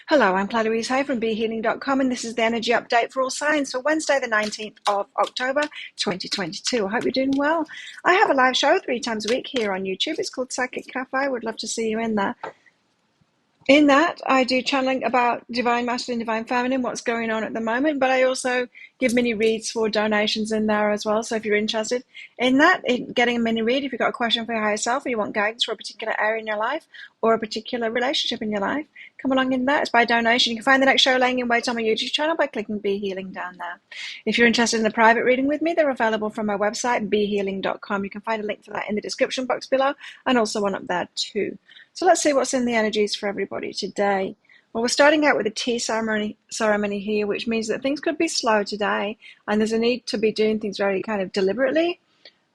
Hello, I'm Claire Louise Hay from BeHealing.com, and this is the energy update for all signs for Wednesday, the 19th of October, 2022. I hope you're doing well. I have a live show 3 times a week here on YouTube. It's called Psychic Cafe. I would love to see you in there. In that, I do channeling about divine masculine, divine feminine, what's going on at the moment, but I also give mini reads for donations in there as well. So if you're interested in that, in getting a mini read, if you've got a question for your higher self or you want guidance for a particular area in your life or a particular relationship in your life, come along in there. It's by donation. You can find the next show laying in wait on my YouTube channel by clicking Be Healing down there. If you're interested in a private reading with me, they're available from my website, behealing.com. You can find a link for that in the description box below and also one up there too. So let's see what's in the energies for everybody today. Well, we're starting out with a tea ceremony here, which means that things could be slow today, and there's a need to be doing things very kind of deliberately,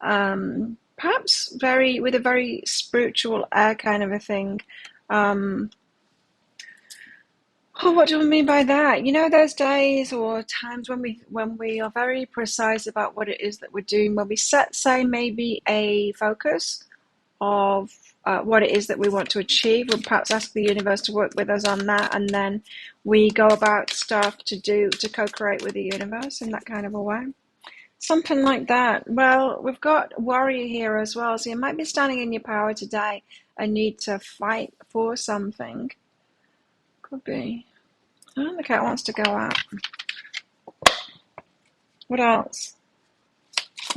perhaps with a very spiritual air kind of a thing. Oh, what do I mean by that? You know, those days or times when we are very precise about what it is that we're doing, when we set, say, maybe a focus of what it is that we want to achieve. We'll perhaps ask the universe to work with us on that, and then we go about stuff to co-create with the universe in that kind of a way. Something like that. Well, we've got warrior here as well, so you might be standing in your power today and need to fight for something. Could be. Oh, the cat wants to go out. What else?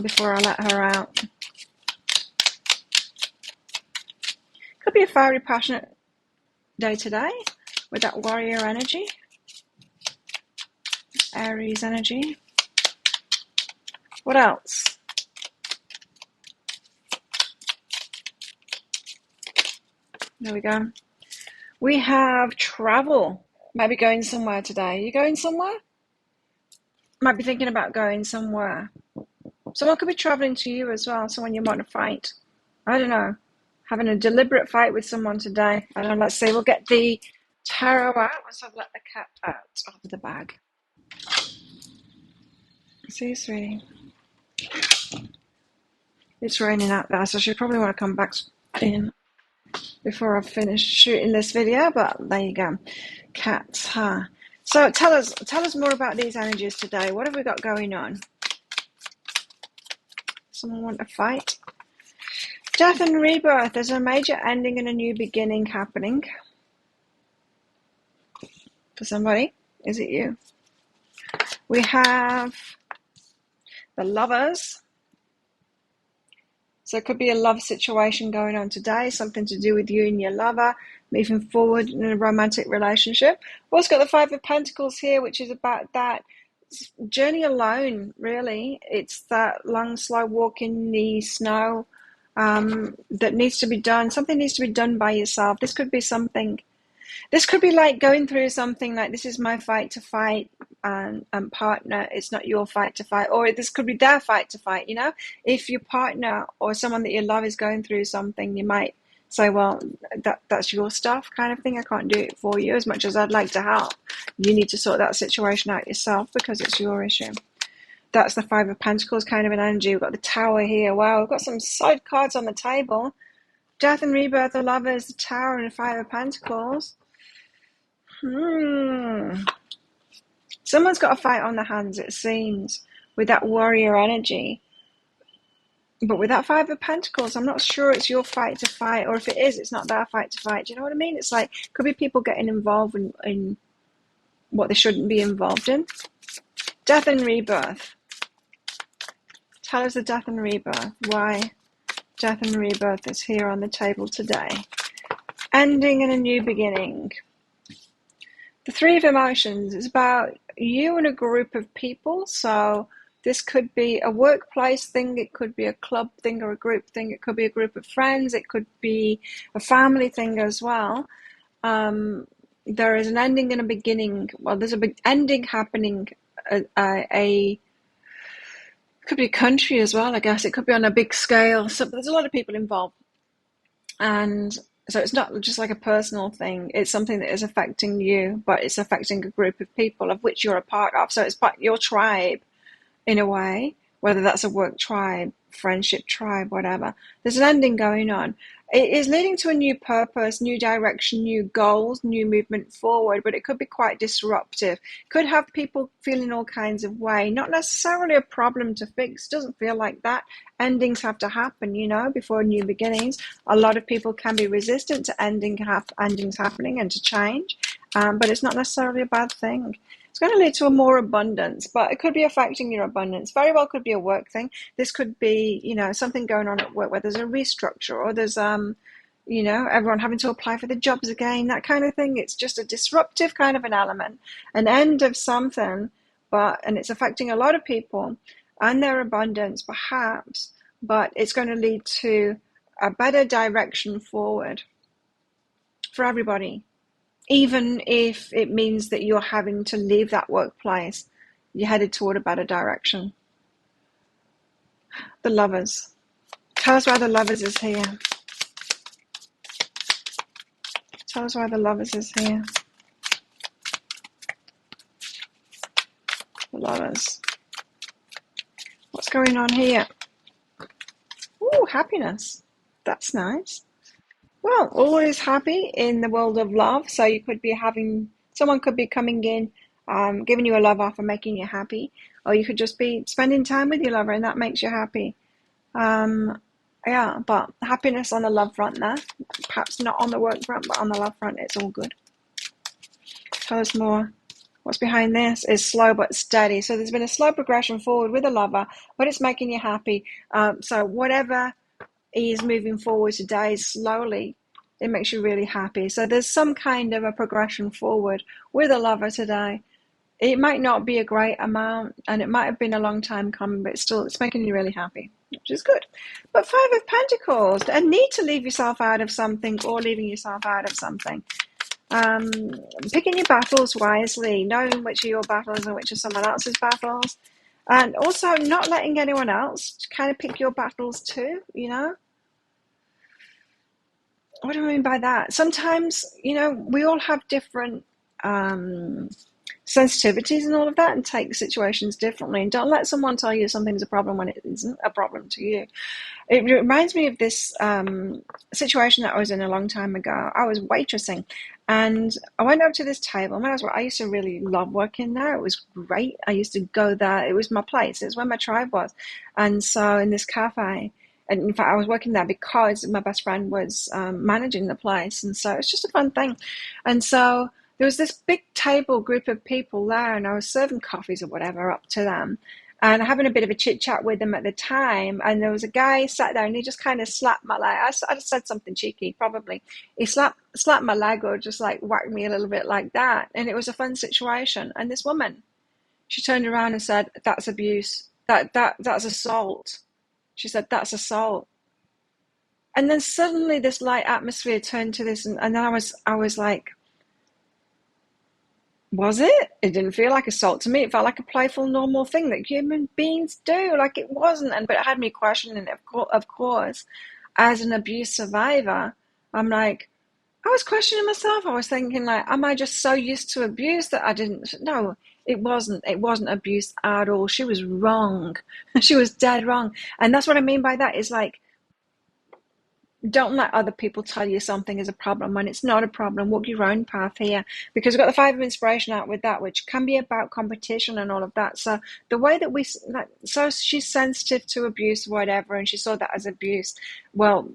Before I let her out. Could be a fiery, passionate day today with that warrior energy, Aries energy. What else? There we go. We have travel. Might be going somewhere today. Are you going somewhere? Might be thinking about going somewhere. Someone could be traveling to you as well, someone you want to fight. I don't know. Having a deliberate fight with someone today. I don't know, let's see. We'll get the tarot out once I've let the cat out of the bag. See, sweetie. It's raining out there, so she probably want to come back in before I've finished shooting this video, but there you go. Cats, huh? So tell us more about these energies today. What have we got going on? Someone want to fight? Death and rebirth. There's a major ending and a new beginning happening. For somebody. Is it you? We have the lovers. So it could be a love situation going on today, something to do with you and your lover, moving forward in a romantic relationship. We've also got the Five of Pentacles here, which is about that journey alone, really. It's that long, slow walk in the snow that needs to be done. Something needs to be done by yourself. This could be like going through something like, this is my fight to fight and partner, it's not your fight to fight, or this could be their fight to fight. You know, if your partner or someone that you love is going through something, you might say, well, that's your stuff kind of thing. I can't do it for you as much as I'd like to help. You need to sort that situation out yourself because it's your issue. That's the Five of Pentacles kind of an energy. We've got the Tower here. Wow, we've got some side cards on the table. Death and rebirth, the lovers, the Tower, and the Five of Pentacles. Someone's got a fight on their hands, it seems, with that warrior energy. But with that Five of Pentacles, I'm not sure it's your fight to fight, or if it is, it's not their fight to fight. Do you know what I mean? It's like, could be people getting involved in what they shouldn't be involved in. Death and rebirth. Tell us the death and rebirth. Why death and rebirth is here on the table today. Ending and a new beginning. The Three of Emotions is about you and a group of people. So this could be a workplace thing. It could be a club thing or a group thing. It could be a group of friends. It could be a family thing as well. There is an ending and a beginning. Well, there's a big ending happening. It could be a country as well, I guess. It could be on a big scale. So there's a lot of people involved. And so it's not just like a personal thing. It's something that is affecting you, but it's affecting a group of people of which you're a part of. So it's part your tribe in a way, whether that's a work tribe, friendship tribe, whatever. There's an ending going on. it is leading to a new purpose, new direction, new goals, new movement forward, but it could be quite disruptive. Could have people feeling all kinds of way. Not necessarily a problem to fix. Doesn't feel like that. Endings have to happen, before new beginnings. A lot of people can be resistant to endings happening and to change, but it's not necessarily a bad thing. It's going to lead to a more abundance, but it could be affecting your abundance. Very well could be a work thing. This could be, something going on at work where there's a restructure or there's, everyone having to apply for the jobs again, that kind of thing. It's just a disruptive kind of an element, an end of something, and it's affecting a lot of people and their abundance perhaps, but it's going to lead to a better direction forward for everybody. Even if it means that you're having to leave that workplace, you're headed toward a better direction. The Lovers. Tell us why the Lovers is here. Tell us why the Lovers is here. The Lovers. What's going on here? Ooh, happiness. That's nice. Well, always happy in the world of love. So you could be someone could be coming in, giving you a love offer, making you happy. Or you could just be spending time with your lover and that makes you happy. Yeah, but happiness on the love front there. Perhaps not on the work front, but on the love front, it's all good. Tell us more. What's behind this is slow but steady. So there's been a slow progression forward with a lover, but it's making you happy. So whatever is moving forward today slowly, it makes you really happy. So there's some kind of a progression forward with a lover today. It might not be a great amount and it might have been a long time coming, but still it's making you really happy, which is good. But Five of Pentacles, a need to leave yourself out of something or leaving yourself out of something. Picking your battles wisely, knowing which are your battles and which are someone else's battles. And also not letting anyone else kind of pick your battles too, What do I mean by that? Sometimes, we all have different sensitivities and all of that and take situations differently. And don't let someone tell you something's a problem when it isn't a problem to you. It reminds me of this situation that I was in a long time ago. I was waitressing and I went up to this table. I used to really love working there. It was great. I used to go there. It was my place. It was where my tribe was. And so in this cafe, and in fact, I was working there because my best friend was managing the place. And so it's just a fun thing. And so there was this big table group of people there, and I was serving coffees or whatever up to them. And having a bit of a chit chat with them at the time. And there was a guy sat there and he just kind of slapped my leg. I just said something cheeky, probably. He slapped my leg or just like whacked me a little bit like that. And it was a fun situation. And this woman, she turned around and said, "That's abuse. That's assault." She said, "That's assault." And then suddenly this light atmosphere turned to this, and then I was like, was it? It didn't feel like assault to me. It felt like a playful, normal thing that human beings do. Like it wasn't, but it had me questioning it. Of course, as an abuse survivor, I'm like, I was questioning myself. I was thinking, like, am I just so used to abuse that I didn't? No, it wasn't. It wasn't abuse at all. She was wrong. She was dead wrong. And that's what I mean by that is like, don't let other people tell you something is a problem when it's not a problem. Walk your own path here, because we've got the Five of Inspiration out with that, which can be about competition and all of that. So the way that so she's sensitive to abuse, whatever, and she saw that as abuse. Well,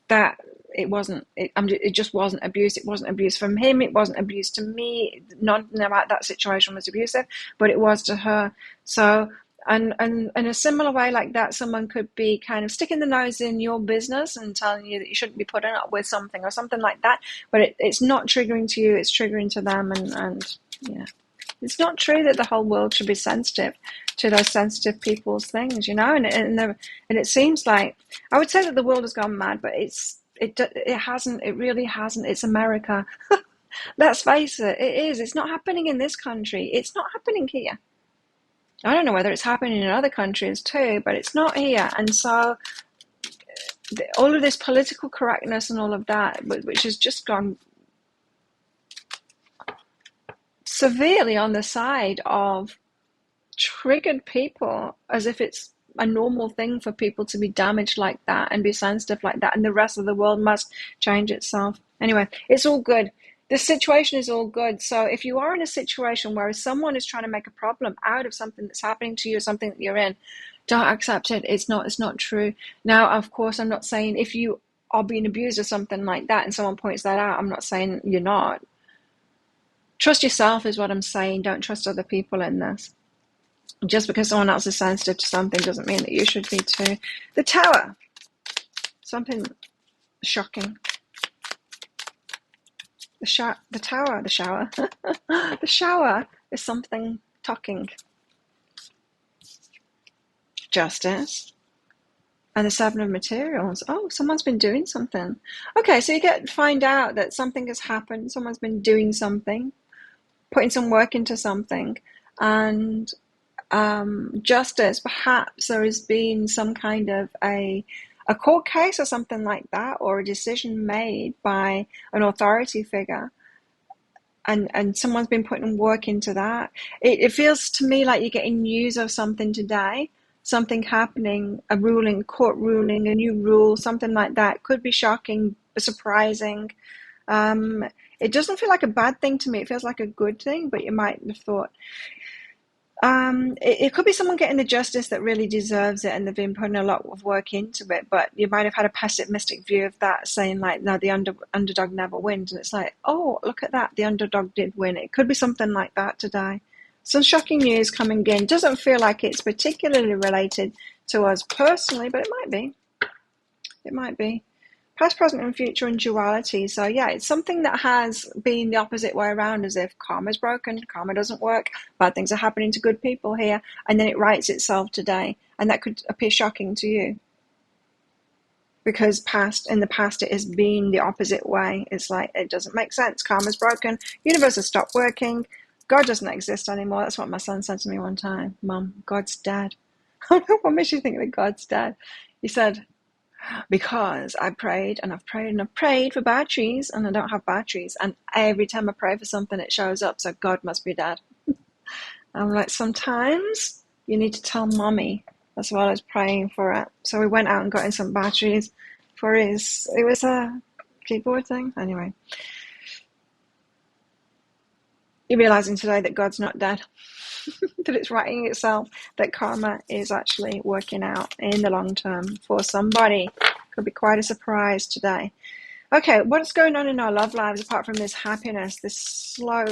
that it wasn't. It just wasn't abuse. It wasn't abuse from him. It wasn't abuse to me. None about that situation was abusive, but it was to her. So. And in a similar way like that, someone could be kind of sticking the nose in your business and telling you that you shouldn't be putting up with something or something like that. But it's not triggering to you, it's triggering to them. And yeah, it's not true that the whole world should be sensitive to those sensitive people's things, And it seems like, I would say that the world has gone mad, but it hasn't, it really hasn't. It's America. Let's face it, it is. It's not happening in this country. It's not happening here. I don't know whether it's happening in other countries too, but it's not here. And so all of this political correctness and all of that, which has just gone severely on the side of triggered people, as if it's a normal thing for people to be damaged like that and be sensitive like that, and the rest of the world must change itself. Anyway, it's all good. This situation is all good. So if you are in a situation where someone is trying to make a problem out of something that's happening to you or something that you're in, don't accept it. It's not true. Now, of course, I'm not saying if you are being abused or something like that and someone points that out, I'm not saying you're not. Trust yourself is what I'm saying. Don't trust other people in this. Just because someone else is sensitive to something doesn't mean that you should be too. The Tower. Something shocking. The shower. The shower is something talking. Justice. And the Seven of Materials. Oh, someone's been doing something. Okay, so you find out that something has happened. Someone's been doing something, putting some work into something, and justice. Perhaps there has been some kind of a court case or something like that, or a decision made by an authority figure, and someone's been putting work into that. It feels to me like you're getting news of something today, something happening, a ruling, court ruling, a new rule, something like that. Could be shocking, surprising. It doesn't feel like a bad thing to me. It feels like a good thing, but you might have thought. It could be someone getting the justice that really deserves it, and they've been putting a lot of work into it, but you might have had a pessimistic view of that, saying like, no, the underdog never wins. And it's like, oh, look at that, the underdog did win. It could be something like that today. Some shocking news coming in. Doesn't feel like it's particularly related to us personally, but it might be. It might be. Past, present, and future, and duality. So yeah, it's something that has been the opposite way around, as if karma's broken, karma doesn't work, bad things are happening to good people here, and then it rights itself today. And that could appear shocking to you, because in the past it has been the opposite way. It's like, it doesn't make sense. Karma's broken, universe has stopped working, God doesn't exist anymore. That's what my son said to me one time. Mum, God's dead. What makes you think that God's dead? He said, because I prayed and I've prayed and I've prayed for batteries, and I don't have batteries, and every time I pray for something it shows up, so God must be dead. I'm like, sometimes you need to tell mommy as well as praying for it. So we went out and got him some batteries for it was a keyboard thing. Anyway, you're realizing today that God's not dead. That it's writing itself, that karma is actually working out in the long term for somebody. Could be quite a surprise today. Okay, what's going on in our love lives apart from this happiness, this slow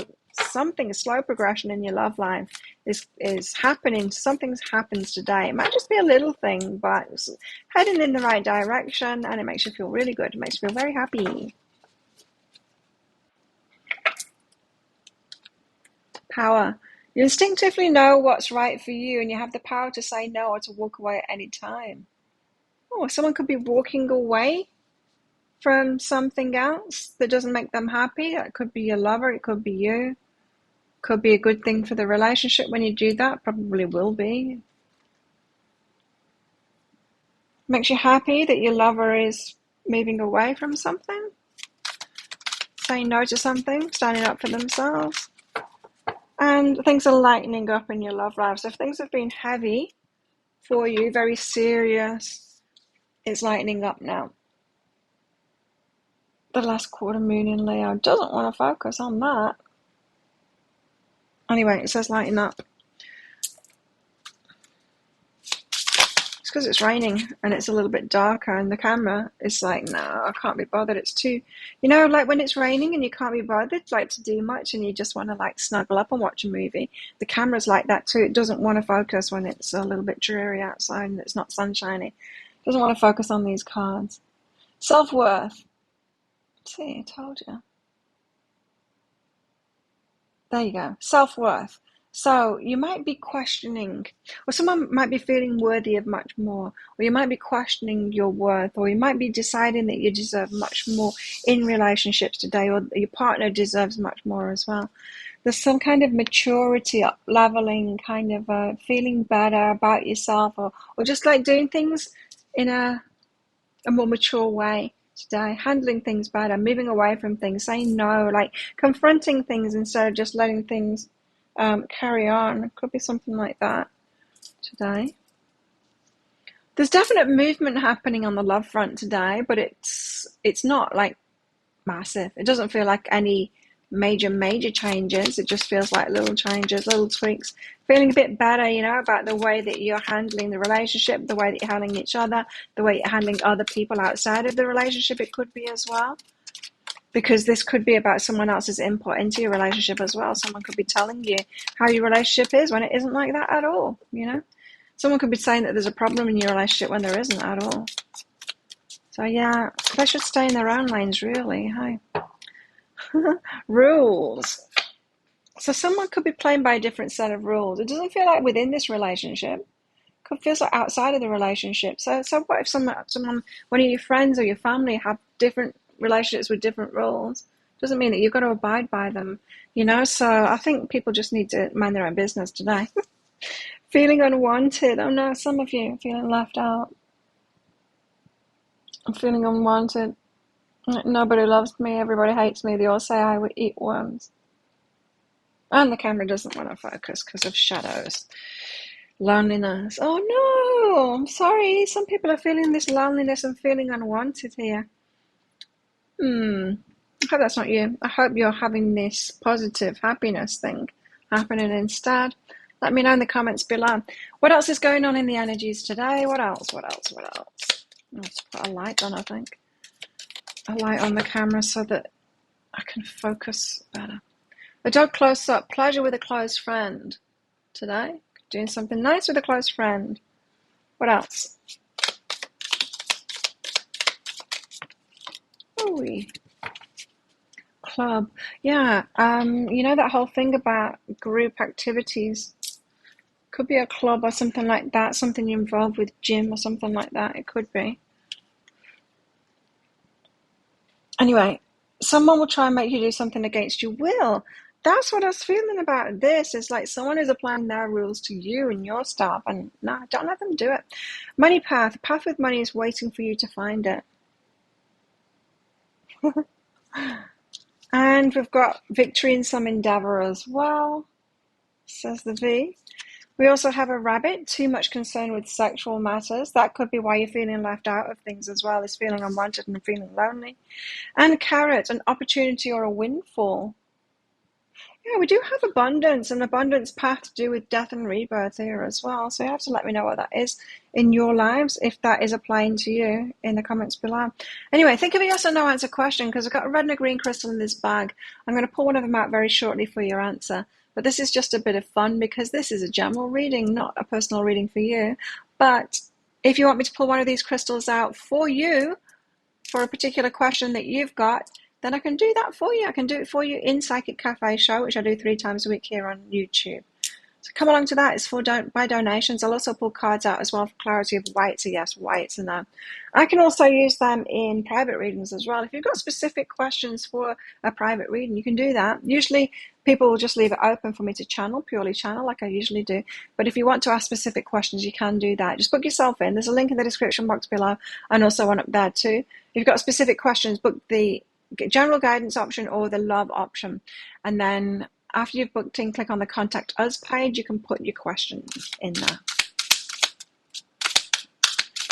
progression in your love life is happening. Something happens today. It might just be a little thing, but it's heading in the right direction, and it makes you feel really good. It makes you feel very happy. Power. You instinctively know what's right for you, and you have the power to say no or to walk away at any time. Oh, someone could be walking away from something else that doesn't make them happy. It could be your lover, it could be you. Could be a good thing for the relationship when you do that. Probably will be. Makes you happy that your lover is moving away from something, saying no to something, standing up for themselves. And things are lightening up in your love life. So if things have been heavy for you, very serious, it's lightening up now. The last quarter moon in Leo doesn't want to focus on that. Anyway, it says lighten up. It's because it's raining and it's a little bit darker, and the camera is like, no, I can't be bothered. It's too, like when it's raining and you can't be bothered like to do much, and you just want to like snuggle up and watch a movie. The camera's like that too. It doesn't want to focus when it's a little bit dreary outside and it's not sunshiny. It doesn't want to focus on these cards. Self-worth. See, I told you. There you go. Self-worth. So you might be questioning, or someone might be feeling worthy of much more, or you might be questioning your worth, or you might be deciding that you deserve much more in relationships today, or your partner deserves much more as well. There's some kind of maturity, up leveling, kind of feeling better about yourself, or just like doing things in a more mature way today, handling things better, moving away from things, saying no, like confronting things instead of just letting things carry on. It could be something like that today. There's definite movement happening on the love front today, but it's not like massive. It doesn't feel like any major changes. It just feels like little changes, little tweaks. Feeling a bit better, about the way that you're handling the relationship, the way that you're handling each other, the way you're handling other people outside of the relationship. It could be as well, because this could be about someone else's input into your relationship as well. Someone could be telling you how your relationship is when it isn't like that at all. Someone could be saying that there's a problem in your relationship when there isn't at all. So yeah, they should stay in their own lanes, really. Hey. Rules. So someone could be playing by a different set of rules. It doesn't feel like within this relationship. It could feel like outside of the relationship. So what if someone, one of your friends or your family have different relationships with different rules? Doesn't mean that you've got to abide by them. So I think people just need to mind their own business today. Feeling unwanted. Oh no, some of you are feeling left out. I'm feeling unwanted. Nobody loves me. Everybody hates me. They all say I would eat worms. And the camera doesn't want to focus because of shadows. Loneliness. Oh no, I'm sorry. Some people are feeling this loneliness and feeling unwanted here. I hope that's not you. I hope you're having this positive happiness thing happening instead. Let me know in the comments below. What else is going on in the energies today? What else? Let's put a light on, I think. A light on the camera so that I can focus better. A dog close up. Pleasure with a close friend today. Doing something nice with a close friend. What else? Ooh. Club. Yeah. That whole thing about group activities. Could be a club or something like that. Something involved with gym or something like that. It could be. Anyway, someone will try and make you do something against your will. That's what I was feeling about this. It's like someone is applying their rules to you and your stuff. And no, don't let them do it. Money path. The path with money is waiting for you to find it. And we've got victory in some endeavor as well, says the V. We also have a rabbit, too much concern with sexual matters. That could be why you're feeling left out of things as well, is feeling unwanted and feeling lonely. And carrot, an opportunity or a windfall. Yeah, we do have abundance, and abundance path to do with death and rebirth here as well. So you have to let me know what that is in your lives, if that is applying to you, in the comments below. Anyway, think of a yes or no answer question, because I've got a red and a green crystal in this bag. I'm going to pull one of them out very shortly for your answer. But this is just a bit of fun, because this is a general reading, not a personal reading for you. But if you want me to pull one of these crystals out for you, for a particular question that you've got, then I can do that for you. I can do it for you in Psychic Cafe Show, which I do 3 times a week here on YouTube. So come along to that. It's by donations. I'll also pull cards out as well for clarity of why it's a yes, why it's a no. I can also use them in private readings as well. If you've got specific questions for a private reading, you can do that. Usually people will just leave it open for me to purely channel like I usually do. But if you want to ask specific questions, you can do that. Just book yourself in. There's a link in the description box below, and also one up there too. If you've got specific questions, book the general guidance option or the love option, and then after you've booked in, click on the contact us page. You can put your questions in there,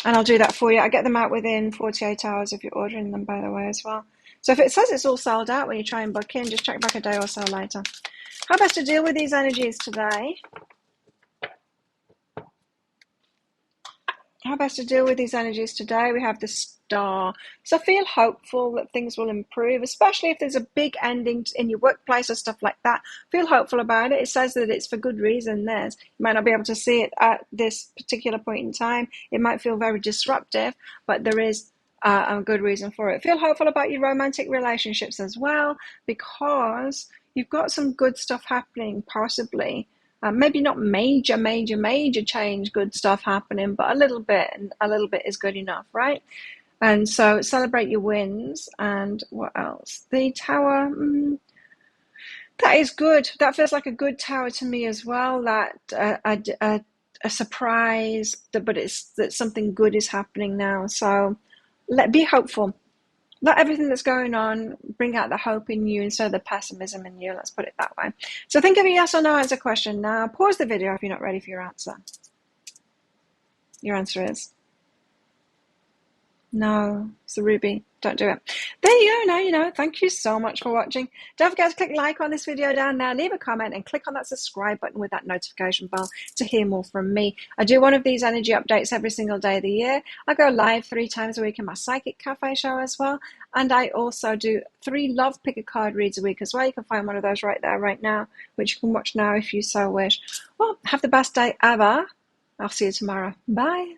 and I'll do that for you. I get them out within 48 hours if you're ordering them, by the way, as well. So if it says it's all sold out when you try and book in, just check back a day or so later. How best to deal with these energies today? How best to deal with these energies today? We have the Star. So feel hopeful that things will improve, especially if there's a big ending in your workplace or stuff like that. Feel hopeful about it. It says that it's for good reason. You might not be able to see it at this particular point in time. It might feel very disruptive, but there is a good reason for it. Feel hopeful about your romantic relationships as well, because you've got some good stuff happening, possibly. Maybe not major change, good stuff happening, but a little bit, and a little bit is good enough, right? And so celebrate your wins. And what else? The Tower, that is good. That feels like a good Tower to me as well. That a surprise, but it's that something good is happening now. So be hopeful. Let everything that's going on bring out the hope in you instead of the pessimism in you. Let's put it that way. So think of a yes or no answer question now. Pause the video if you're not ready for your answer. Your answer is No, it's the ruby. Don't do it. There you go. Now you know. Thank you so much for watching. Don't forget to click like on this video down there, leave a comment, and click on that subscribe button with that notification bell to hear more from me. I do one of these energy updates every single day of the year. I go live 3 times a week in my Psychic Cafe show as well. And I also do 3 Love Pick a Card reads a week as well. You can find one of those right there, right now, which you can watch now if you so wish. Well, have the best day ever. I'll see you tomorrow. Bye.